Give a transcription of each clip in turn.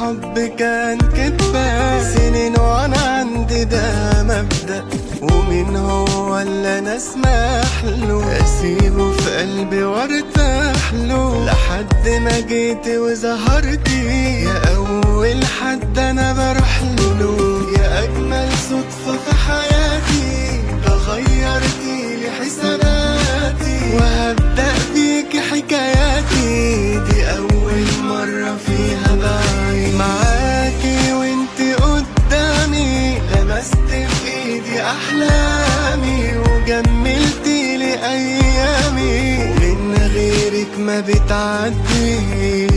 الحب كان كدبة سنين وانا عندي ده مبدأ، ومين هو اللي انا اسمح له اسيبه في قلبي وارتاح له لحد ما جيت وظهرتي يا اول حد انا بروح له، يا اجمل صدفة في حياتي غيرتي لي حساباتي وهبدأ بيكي حكاياتي دي اول مرة فيها بعيد معاكي وانتي قدامي، لمست بايدي احلامي وجملتي لي ايامي ومن غيرك ما بتعديش.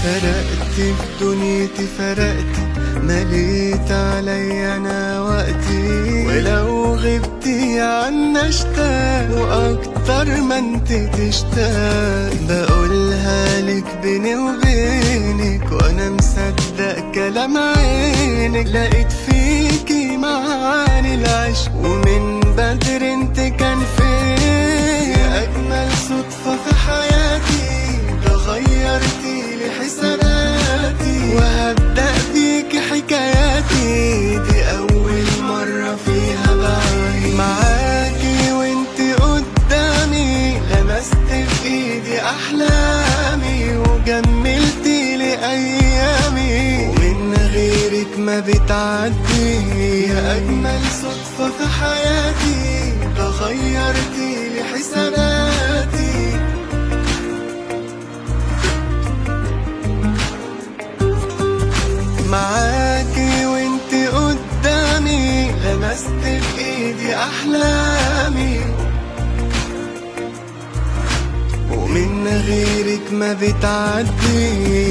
فرقتي في دنيتي فرقتي، مليت عليا انا وقتي، ولو غبتي عنا اشتاق واكتر ما انت تشتاق بقولها لك بيني وبينك وانا مصدق كلام عينك، لقيت فيكي معاني العشق ومن بدري انت كان فين، يا اجمل صدفة في حياتي غيرتي لي حساباتي وهبدأ بيكي حكاياتي دي أول مرة فيها بعيد معاكي وانتي قدامي، لمست بإيدي أحلامي وجملتي لي أيامي ومن غيرك ما بتعدي، يا أجمل صدفة في حياتي غيرتي لي حساباتي معاكي وانتي قدامي، لمست بايدي احلامي ومن غيرك ما بتعدي.